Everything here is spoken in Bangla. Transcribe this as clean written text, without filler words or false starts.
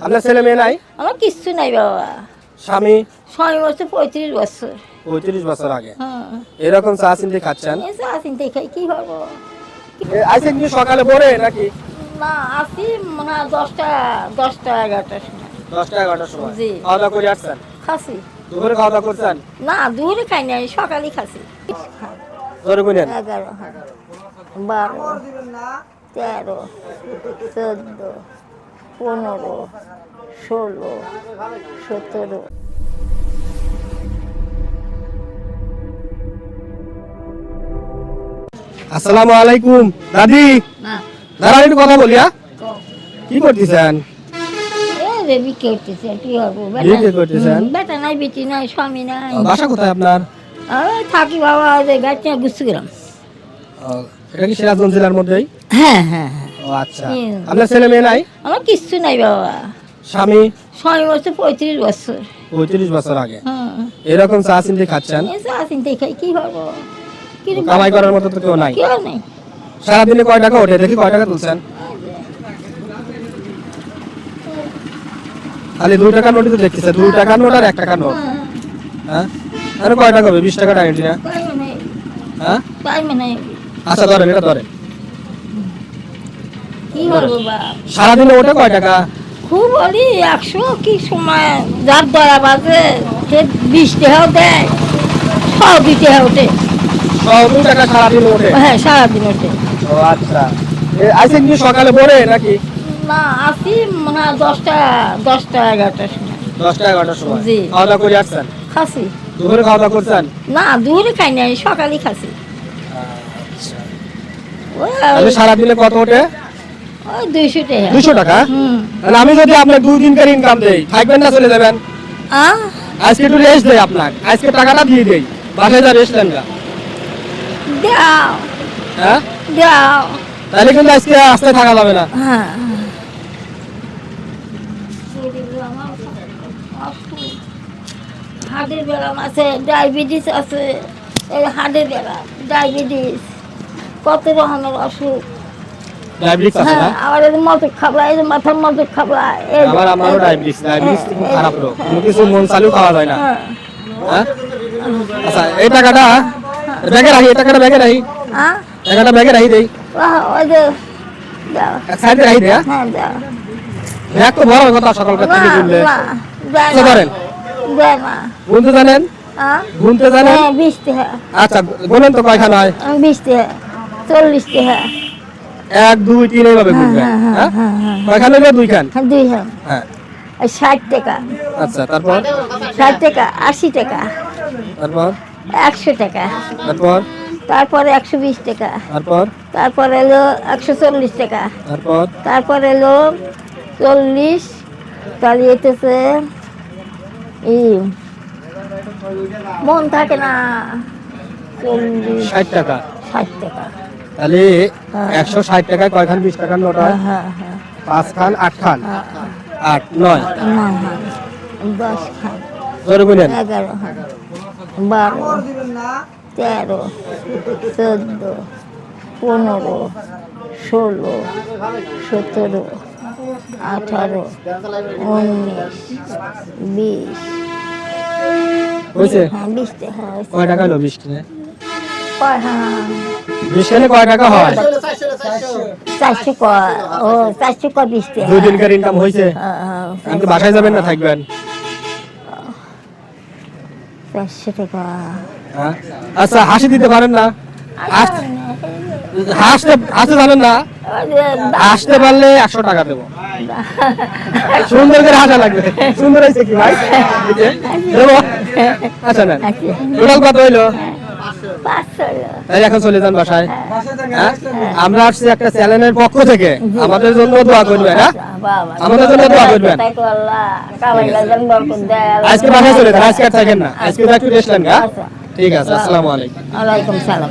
আপনার ছেলে মেয়ে নাই? আমার কিচ্ছু নাই বাবা। স্বামী? স্বামী হচ্ছে 35 বছর। 35 বছর আগে হ্যাঁ, এরকম চা চিনতে খাচ্ছেন? এই চা চিনতে খাই কি হবো? আজকে কি সকালে ভোরে নাকি? না, আসি মনে হয় 10টা 11টার সময়। 10টা 11টার সময় জি। খাওয়া দাওয়া করে আসছেন? খাসি দুপুরে খাওয়া দাওয়া করছেন? না, দুপুরে খাই নাই, সকালে খাসি। জোরে বলেন। 11, 12, 13, 14, 15, 16, 17। আসসালামু আলাইকুম দাদি। না, দাঁড়ান একটু কথা বলি। কি করতেছেন? এই যে বিক্রি করতেছে, কি হবো? বিক্রি করতেছেন? বেটা নাই, বেটি নাই, স্বামী নাই। বাসা কোথায় আপনার? ওই থাকি বাবা, ওই যে গাছটা গুছগ্রাম। এটা কি সিরাজগঞ্জ জেলার মধ্যেই? হ্যাঁ হ্যাঁ হ্যাঁ। ও আচ্ছা। আপনার ছেলে মেয়ে নাই? আমার কিচ্ছু নাই বাবা। স্বামী? স্বামী হচ্ছে 35 বছর। 35 বছর আগে হ্যাঁ, এরকম চা চিনতে খাচ্ছেন? এই চা চিনতে খাই কি হবো? কামাই করার মতো তো কেউ নাই? কেউ নেই। সারাদিনে কয় টাকা ওঠে দেখি, কয় টাকা তুলছেন? খালি 2 টাকার নোটই তো দেখতেছে, 2 টাকার নোট আর 1 টাকার নোট। হ্যাঁ, আরে কয় টাকা হবে? 20 টাকা টাইম না? হ্যাঁ, তাই মানে আচ্ছা ধরেন, এটা ধরেন। কি হবো বাবা? সারাদিনে ওঠে কয় টাকা? খুব বলি 100, কি সময় যার দয়া বাজে সে 20 টাকাও দেয়, 100 টাকা ওঠে। 2 টাকা সারাদিনে ওঠে? হ্যাঁ, সারাদিন ওঠে। ও আচ্ছা। আজকে কি সকালে ভোরে নাকি? না, আসি মনে হয় 10টা 11টার সময়। 10টা 11টার সময় জি। খাওয়া দাওয়া করে আসছেন? খাসি দুপুরে খাওয়া দাওয়া করছেন? না, দুপুরে খাই নাই, সকালে খাসি। ওই তাহলে সারাদিনে কত ওঠে? 200 টাকা। 200 টাকা? তাহলে আমি যদি আপনার 2 দিনকার ইনকাম দেই, থাকবেন না চলে যাবেন? আজকে একটু রেস্ট দেই আপনাকে, আজকে টাকাটা দিয়ে দেই, বাসায় যা রেস্ট নেন না। দাও হ্যাঁ, দাও। তাহলে কিন্তু আজকে আস্তে থাকা যাবে না। হ্যাঁ, হার্টের ব্যায়াম আছে, ডায়াবেটিস আছে, এই হার্টের ব্যায়াম, ডায়াবেটিস, কত রকমের অসুখ। ডায়াবেটিস আছে হ্যাঁ, না? আবার এই যে মজক খাবলা, এই যে মাথার মজক খাবলা, আমারও ডায়াবেটিস খুব খারাপ রোগ, কোনো কিছু মন চালু খাওয়া যায় না। হ্যাঁ, আচ্ছা এই টাকাটা ব্যাগে রাখি, এই টাকাটা ব্যাগে রাখি, টাকাটা ব্যাগে রাখি দেই, ওই যে দাও। এক সাইডে রাখি দেই। হ্যাঁ, দাও। ব্যাগ তো বড় কথা, সকালকার থেকে বললে। না, দেয় আচ্ছা না, ধরেন, দেয় না। গুনতে জানেন? গুনতে জানেন? হ্যাঁ, 20 টাকা। আচ্ছা গোনেন তো কয়খানা হয়? 20 টাকা, 40 টাকা। 1 2 3 এইভাবে গুনবেন। হ্যাঁ, কয়খানা হলো? 2 খান। হ্যাঁ, 2 হ্যাঁ। হ্যাঁ, 60 টাকা, আচ্ছা তারপর? 60 টাকা, 80 টাকা, তারপর? 100 টাকা, তারপর? তারপরে 120 টাকা, তারপর? তারপর এলো 140 টাকা, তারপর? তারপর এলো 40, তাহলে এতেছে মন থাকে না, 40, 60 টাকা। 60 টাকা। তাহলে 160 টাকায় কয়খান 20 টাকার নোট হয়? হ্যাঁ হ্যাঁ 5 খান 8 খান, 8 9 না, হ্যাঁ 10 খান, জোরে বলেন। 11 খান, 12, 13, 14, 15, 16, 17, 18, 19, 20। হয়েছে? হ্যাঁ, 20 টাকা হয়েছে। কয় টাকা হলো 20 খানে? হ্যাঁ, 20 খানে কয় টাকা হয়? 400 কয়। ও 400 কয় 20 টাকা। 2 দিনকার ইনকাম হয়েছে? আপনি তো বাসায় যাবেন না থাকবেন? 400 টাকা। হ্যাঁ, আচ্ছা হাসি দিতে পারেন না? হাসতে হাসতে জানেন না? আসতে পারলে 100 টাকা দেবো। সুন্দর করে হাসা লাগবে। সুন্দর হয়েছে কি ভাই? দেবো? আচ্ছা নেন। টোটাল কত হইলো? 500 হলো। তাই এখন চলে যান বাসায়। হ্যাঁ, আমরা আসছি একটা চ্যানেলের পক্ষ থেকে, আমাদের জন্য দোয়া করবেন। হ্যাঁ, বাবা, আমাদের জন্য দোয়া করবেন। তাই তো আল্লাহ কামাই লাগান বরকত দেয়। আজকে বাসায় চলে যান, আজকে আর থাকেন না, আজকে একটু রেস্ট নেন। হ্যাঁ, ঠিক আছে, আসসালামু আলাইকুম। ওয়ালাইকুম সালাম।